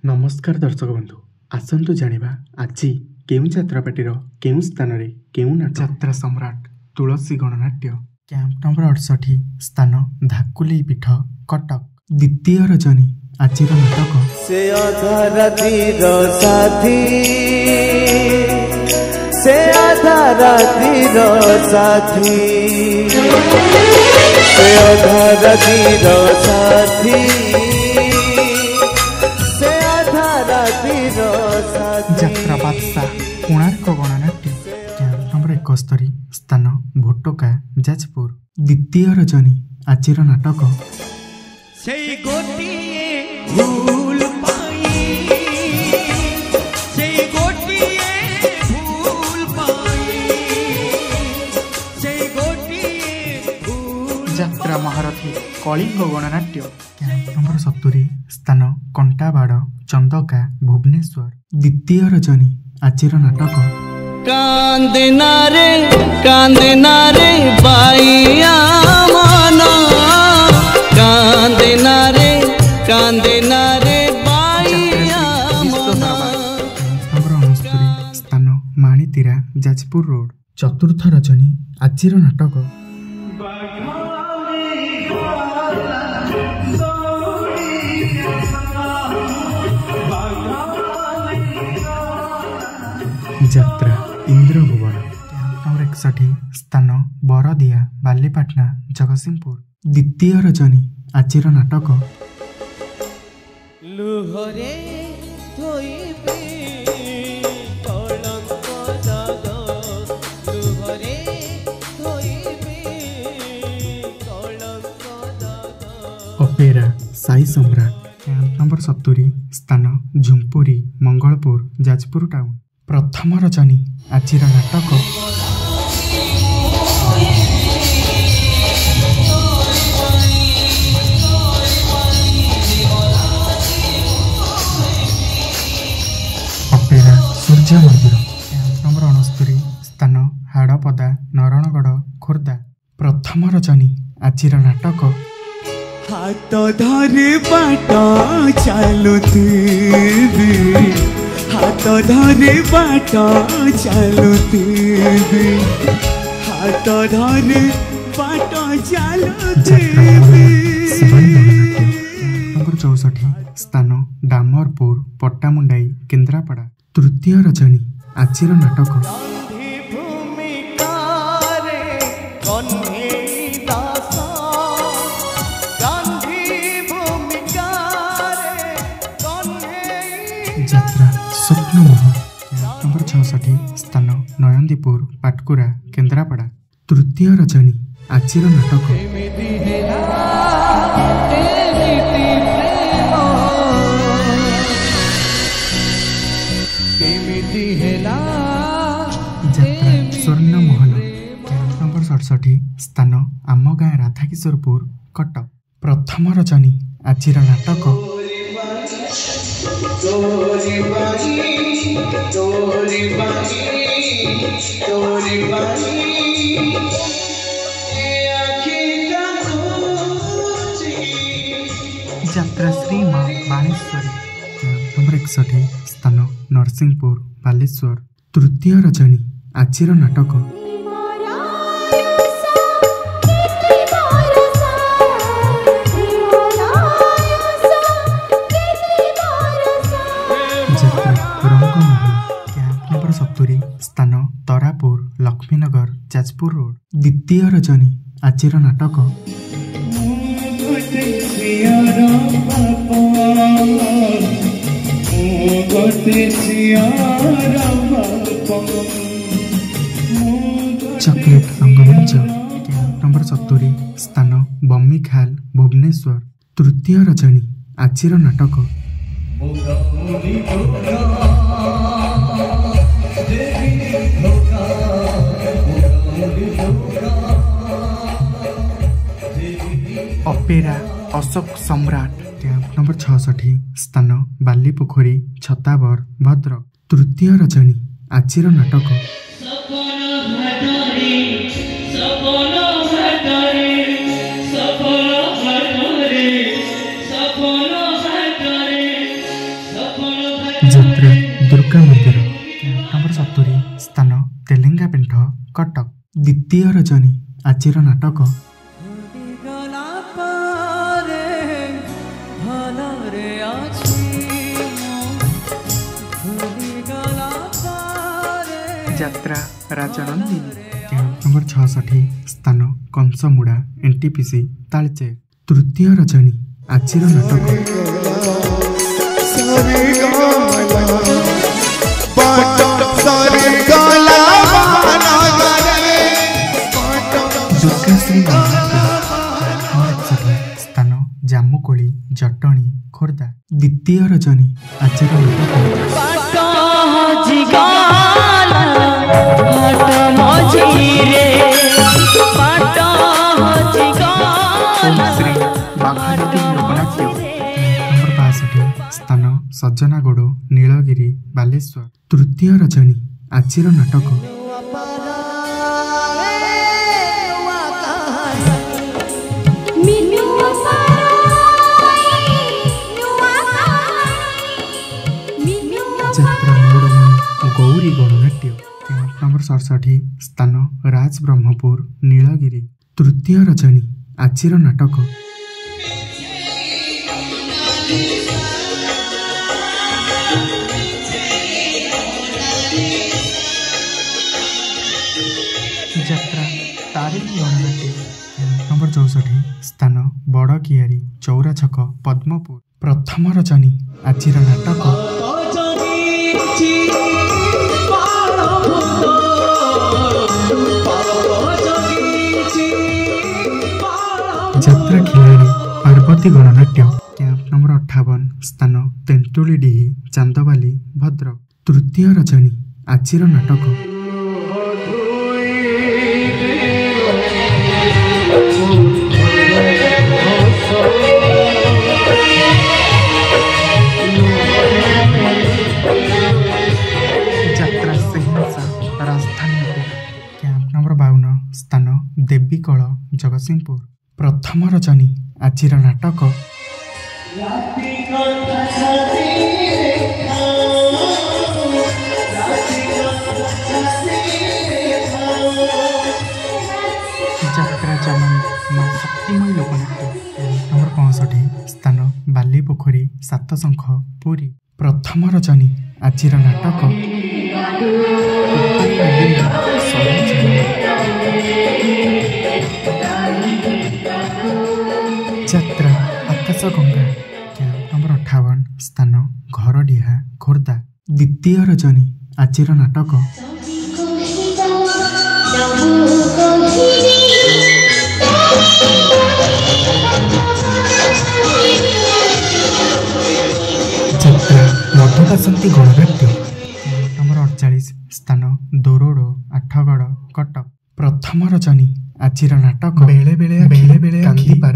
नमस्कार दर्शक बंधु आसतु जानिबा आजी केउं छात्रपाटीर केउं स्थान रे केउं नाटक यात्रा सम्राट तुलसी गणनाट्य कैंप नंबर 68 स्थान धाकुली पीठ कटक द्वितीय रजनी आजिर नाटक से अधरातिर साथी से अधरातिर साथी से अधरातिर साथी से अधरातिर साथी यात्रा बादशाह कोणार्क गणनाट्य कैंप नंबर 71 स्थान भोटका जाजपुर द्वितीय रजनी आजिर नाटक से गोटिए भूल पाई से गोटिए भूल पाई से गोटिए भूल यात्रा महारथी कलिंग गणनाट्य कैंप नंबर 70 स्थान कंटाबाड़ चंदका भुवनेश्वर द्वितीय रजनी आजिर नाटक कांदना रे बाइया मना कांदना रे बाइया मना नंबर 69 स्थान माणीतीरा जाजपुर रोड चतुर्थ रजनी आजिर नाटक यात्रा इंद्रभुवन नंबर 61 स्थान बरदिया बालीपाटना जगतसिंहपुर द्वितीय रजनी आजिर नाटक लुहरे धोइबे कलंक दाग लुहरे धोइबे कलंक दाग अपेरा साई सम्राट नंबर 70 स्थान झुंपुरी मंगलपुर जाजपुर टाउन प्रथम रजनी आजिर नाटक अपेरा सूर्य मंदिर नंबर 69 स्थान हाड़पदा नरणगढ़ खोर्धा प्रथम रजनी आजिर नाटक हाथ धरे बाट चालुथिबे हाथ धरे बाट चालुथिबे हाथ धरे बाट चालुथिबे नंबर 64 स्थान डामरपुर पट्टामुंडाई केन्द्रापड़ा तृतीय रजनी आजिर नाटक यात्रा स्वप्नमोहन नंबर 66 स्थान नयनदीपुर पाटकुरा केन्द्रापड़ा तृतीय रजनी आजिर नाटक यात्रा स्वर्णमोहन नंबर 67 स्थान आम गाँ राधाकिशोरपुर कटक प्रथम रजनी आजिर नाटक यात्रा श्री मां बाणेश्वरी नंबर 61 स्थान नरसिंहपुर बालेश्वर तृतीय रजनी आजिर नाटक नंबर 70 स्थान तरापुर लक्ष्मीनगर जाजपुर रोड द्वितीय रजनी आजिर नाटक चॉकलेट रंगमंच नंबर 70 स्थान बम्मीखाल भुवनेश्वर तृतीय रजनी आजिर नाटक अपेरा अशोक सम्राट नंबर 66 स्थान बालीपोखरी छताबर भद्रक तृतीय रजनी आजिर नाटक ଦୁର୍ଗା ମନ୍ଦିର। କ୍ୟାମ୍ପ ନମ୍ବର 70 ସ୍ଥାନ ତେଲେଙ୍ଗା ପେଣ୍ଠ କଟକ। ଦ୍ୱିତୀୟ ରଜନୀ ଆଜିର ନାଟକ ଯାତ୍ରା ରାଜନନ୍ଦିନୀ। କ୍ୟାମ୍ପ ନମ୍ବର 66 ସ୍ଥାନ କଂସମୁଡ଼ା NTPC ତାଳଚେର। ତୃତୀୟ ରଜନୀ ଆଜିର ନାଟକ ଦୁର୍ଗାଶ୍ରୀ ସ୍ଥାନ ଜାମୁକୋଳି ଜଟଣୀ ଖୋର୍ଦ୍ଧା। ଦ୍ୱିତୀୟ ରଜନୀ ଆଜିର ନାଟକ ଶ୍ରୀ ବାଘାନଦୀ ଲୋକନାଟ୍ୟ। ନମ୍ବର 62 ସ୍ଥାନ ସଜନାଗୋଡ଼ ନୀଳଗିରି ବାଲେଶ୍ୱର। ତୃତୀୟ ରଜନୀ ଆଜିର ନାଟକ ଯାତ୍ରା ମୌଡ଼ମଣି ଗୌରୀ ଗଣନାଟ୍ୟ। କ୍ୟାମ୍ପ ନମ୍ବର 67 ସ୍ଥାନ ରାଜବ୍ରହ୍ମପୁର ନୀଳଗିରି। ତୃତୀୟ ରଜନୀ ଆଜିର ନାଟକ ଯାତ୍ରା ତାରିଣୀ ଗଣନାଟ୍ୟ। ନମ୍ବର 64 ସ୍ଥାନ ବଡ଼କିଆରୀ ଚୌରା ଛକ ପଦ୍ମପୁର। ପ୍ରଥମ ରଜନୀ ଆଜିର ନାଟକ ଯାତ୍ରା ଖେଳାଳି ପାର୍ବତୀ ଗଣନାଟ୍ୟ। କ୍ୟାମ୍ପ ନମ୍ବର 58 ସ୍ଥାନ ତେନ୍ତୁଳିଡିହି ଚାନ୍ଦବାଲି ଭଦ୍ରକ। ତୃତୀୟ ରଜନୀ ଆଜିର ନାଟକ ଯାତ୍ରା ସେହିଂସା ରାଜଧାନୀ। କ୍ୟାମ୍ପ ନମ୍ବର 52 ସ୍ଥାନ ଦେବୀକଳ ଜଗତସିଂହପୁର। ପ୍ରଥମ ରଜନୀ ଆଜିର ନାଟକ ଯାତ୍ରା ଜନନୀ ମା ଶକ୍ତିମୟୀ ଲୋକନାଟ୍ୟ। ନମ୍ବର 65 ସ୍ଥାନ ବାଲିପୋଖରୀ ସାତଶଙ୍ଖ ପୁରୀ। ପ୍ରଥମ ରଜନୀ ଆଜିର ନାଟକ ଯାତ୍ରା ଆକାଶ ଗଙ୍ଗା। କ୍ୟାମ୍ପ ନମ୍ବର 58 ସ୍ଥାନ ଘରଡିହା ଖୋର୍ଦ୍ଧା। ଦ୍ୱିତୀୟ ରଜନୀ ଆଜିର ନାଟକ ଯାତ୍ରା ମଧୁବାସନ୍ତୀ ଗଣନାଟ୍ୟ। ନମ୍ବର 48 ସ୍ଥାନ ଦୋରୋଡ଼ ଆଠଗଡ଼ କଟକ। ପ୍ରଥମ ରଜନୀ ଆଜିର ନାଟକ ବେଳେ ବେଳେ କାନ୍ଦି ପାରେ